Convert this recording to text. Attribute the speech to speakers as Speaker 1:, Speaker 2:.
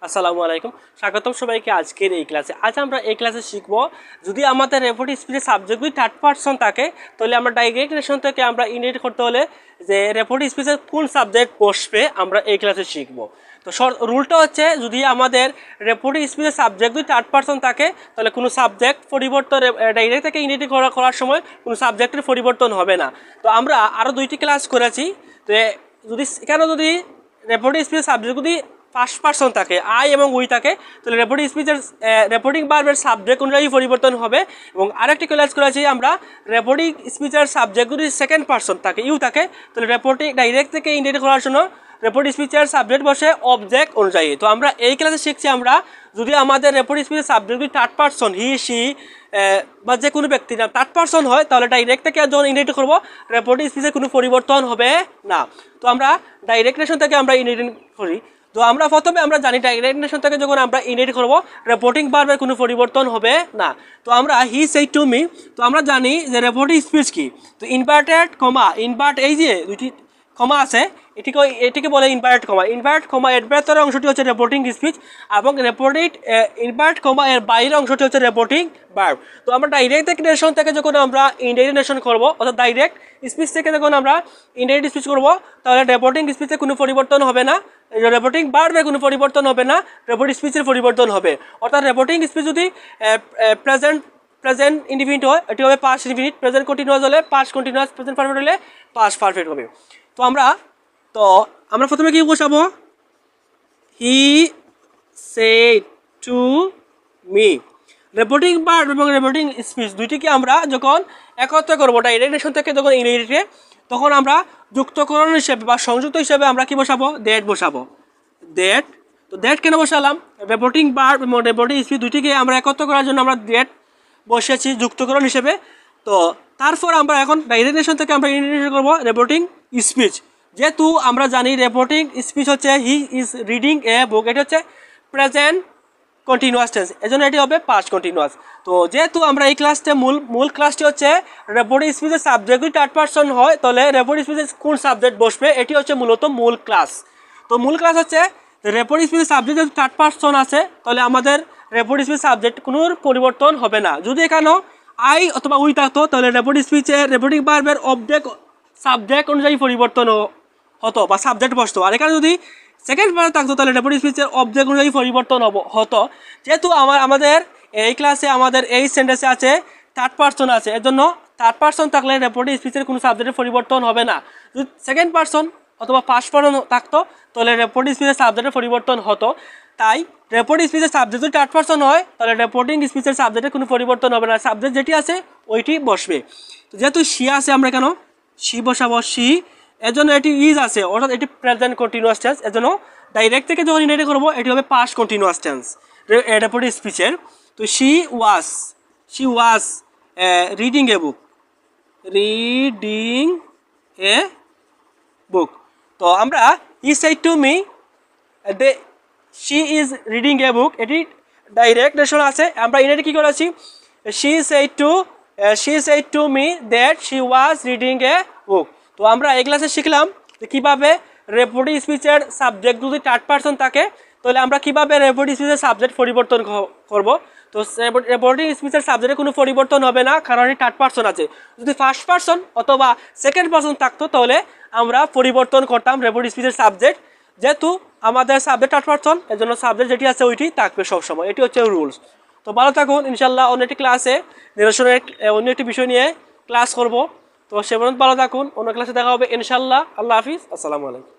Speaker 1: আসসালামু আলাইকুম, স্বাগতম সবাইকে আজকের এই ক্লাসে। আজ আমরা এই ক্লাসে শিখব, যদি আমাদের রেপোর্ট স্পিচের সাবজেক্টগুলি থার্ড পারসন থাকে তাহলে আমরা ডাইরেক্ট রিলেশন থেকে আমরা ইন্ডিকেট করতে হলে যে রেপোর্ট স্পিচের কোন সাবজেক্ট বসবে আমরা এই ক্লাসে শিখব। তো রুলটা হচ্ছে, যদি আমাদের রেপোর্ট স্পিচের সাবজেক্টগুলি থার্ড পারসন থাকে তাহলে কোনো সাবজেক্ট পরিবর্তন ডাইরেক্ট থেকে ইন্ডিকেট করার সময় কোনো সাবজেক্টের পরিবর্তন হবে না। তো আমরা আরও 2টি ক্লাস করেছি। তো যদি রেপোর্ট স্পিচের সাবজেক্টগুলি ফার্স্ট পারসন থাকে, আই এবং উই থাকে, তাহলে রেপোর্টিং স্পিচের রেপোর্টিং ভার্বের সাবজেক্ট অনুযায়ী পরিবর্তন হবে। এবং আরেকটি ক্লাস করেছি আমরা, রেপোর্টিং স্পিচের সাবজেক্টগুলি সেকেন্ড পারসন থাকে, ইউ থাকে, তাহলে রেপোর্টিং ডাইরেক্ট থেকে ইন্ডিকেট করার জন্য রেপোর্ট স্পিচের সাবজেক্ট বসে অবজেক্ট অনুযায়ী। তো আমরা এই ক্লাসে শিখছি, আমরা যদি আমাদের রেপোর্ট স্পিচের সাবজেক্টগুলি থার্ড পারসন, হি সি বা যে কোনো ব্যক্তি না থার্ড পারসন হয়, তাহলে ডাইরেক্ট থেকে যখন ইন্ডিকেট করবো রেপোর্টিং স্পিচের কোনো পরিবর্তন হবে না। তো আমরা ডাইরেক্ট রিলেশন থেকে আমরা ইন্ডিকেট করি। তো আমরা প্রথমে আমরা জানি ডাইরেক্ট রিলেশন থেকে যখন আমরা ইন্ডিকেট করব রেপোর্টিং ভার্বের কোনো পরিবর্তন হবে না। তো আমরা হি সেড টু মি, তো আমরা জানি যে রেপোর্টিং স্পিচ কি। তো ইনভার্টেড কমা, এই যে দুটি কমা আছে, এটিকে বলে ইনভার্ট কমা। ইনভার্ট কমা এর ভেতরের অংশটি হচ্ছে রেপোর্টিং স্পিচ, এবং রেপোর্টেড ইনভার্ট কমা এর বাইরের অংশটি হচ্ছে রেপোর্টিং ভার্ব। তো আমরা ডাইরেক্ট রিলেশন থেকে যখন আমরা ইনডাইরেক্ট রিলেশন করব, অর্থাৎ ডাইরেক্ট স্পিচ থেকে যখন আমরা ইনডাইরেক্ট স্পিচ করব, তাহলে রেপোর্টিং স্পিচে কোনো পরিবর্তন হবে না, রেপোর্টিং ভার্বে কোনো পরিবর্তন হবে না, রেপোর্ট স্পিচের পরিবর্তন হবে। অর্থাৎ রেপোর্টিং স্পিচ যদি প্রেজেন্ট ইনডিফিনিট হয়, এটি হবে পাস্ট ইনডিফিনিট। প্রেজেন্ট কন্টিনিউয়াস হলে পাস্ট কন্টিনিউয়াস, প্রেজেন্ট পারফেক্ট হলে পাস্ট পারফেক্ট হবে। তো আমরা প্রথমে কি বসাবো, হি সেড টু মি। রেপোর্টিং ভার্ব এবং রেপোর্টিং স্পিচ দুইটিকে আমরা যখন একত্র করবো ডাইরেক্ট রিলেশন থেকে যখন ইনডিরেক্টে, তখন আমরা যুক্তকরণ হিসেবে বা সংযুক্ত হিসেবে আমরা কি বসাবো, দ্যাট বসাবো। দ্যাট, তো দ্যাট কেন বসালাম, রেপোর্টিং ভার্ব এবং রেপোর্টিং স্পিচ দুইটিকে আমরা একত্র করার জন্য আমরা দ্যাট বসেছি যুক্তকরণ হিসেবে। তো তারপর আমরা এখন ডাইরেক্ট রিলেশন থেকে আমরা ইন্ডিকেট করবো রেপোর্টিং স্পিচ। যেহেতু আমরা জানি রেপোর্টিং স্পিচ হচ্ছে he is reading a book, এটি হচ্ছে প্রেজেন্ট কন্টিনিউয়াস টেন্স, এজন্য এটি হবে পাস্ট কন্টিনিউয়াস। তো যেহেতু আমরা এই ক্লাসতে মূল ক্লাসটি হচ্ছে রেপোর্টিং স্পিচের সাবজেক্ট যদি থার্ড পারসন হয় তাহলে রেপোর্টিং স্পিচের কোন সাবজেক্ট বসবে, এটি হচ্ছে মূলত মূল ক্লাস। তো মূল ক্লাস হচ্ছে রেপোর্টিং স্পিচের সাবজেক্ট যদি থার্ড পারসন আছে তাহলে আমাদের রেপোর্টিং স্পিচ সাবজেক্ট কোনো পরিবর্তন হবে না। যদি এখানে আই অথবা উই থাকতো তাহলে রেপোর্টিং স্পিচের রেপোর্টিং ভার্বের অবজেক্ট সাবজেক্ট অনুযায়ী পরিবর্তন হতো বা সাবজেক্ট বসতো। আর এখানে যদি সেকেন্ড পার্ট থাকতো তাহলে রেপোর্টিং স্পিচের অবজেক্ট অনুযায়ী পরিবর্তন হতো। যেহেতু আমাদের এই ক্লাসে আমাদের এই সেন্টেন্সে আছে থার্ড পারসন আছে, এর জন্য থার্ড পারসন থাকলে রেপোর্টিং স্পিচের কোনো সাবজেক্টের পরিবর্তন হবে না। যদি সেকেন্ড পারসন অথবা ফার্স্ট পারসন থাকতো তাহলে রেপোর্টিং স্পিচের সাবজেক্টের পরিবর্তন হতো। তাই রেপোর্টিং স্পিচের সাবজেক্ট যদি থার্ড পারসন হয় তাহলে রেপোর্টিং স্পিচের সাবজেক্টের কোনো পরিবর্তন হবে না, সাবজেক্ট যেটি আছে ওইটি বসবে। তো যেহেতু সি আছে, আমরা কেন সি বসাবো, সি, এর জন্য এটি ইজ আছে, অর্থাৎ এটি প্রেজেন্ট কন্টিনিউয়াস টেন্স, এর জন্য ডাইরেক্ট থেকে যখন ইন্ডিকেট করবো এটি হবে পাস্ট কন্টিনিউয়াস টেন্স রেপোর্টিং স্পিচের। তো she was reading a book, তো আমরা he said to me, she is reading a book, এটি ডাইরেক্ট রিলেশন আছে। আমরা ইন্ডিকেট কি করেছি, she said to me that she was reading a book. তো আমরা এই ক্লাসে শিখলাম যে কীভাবে রেপোর্টিং স্পিচের সাবজেক্ট যদি থার্ড পারসন থাকে তাহলে আমরা কীভাবে রেপোর্টিং স্পিচের সাবজেক্ট পরিবর্তন করব। তো রেপোর্টিং স্পিচের সাবজেক্টে কোনো পরিবর্তন হবে না, কারণ এটি থার্ড পারসন আছে। যদি ফার্স্ট পারসন অথবা সেকেন্ড পারসন থাকতো তাহলে আমরা পরিবর্তন করতাম রেপোর্টিং স্পিচের সাবজেক্ট। যেহেতু আমাদের সাবজেক্ট থার্ড পারসন, এর জন্য সাবজেক্ট যেটি আছে ওইটি থাকবে সবসময়, এটি হচ্ছে রুলস। তো ভালো থাকুন, ইনশাল্লাহ অন্য একটি ক্লাসে নিরসনের অন্য একটি বিষয় নিয়ে ক্লাস করব। তো সে পর্যন্ত ভালো থাকুন, অন্য ক্লাসে দেখা হবে ইনশাল্লাহ। আল্লাহ হাফিজ, আসসালামু আলাইকুম।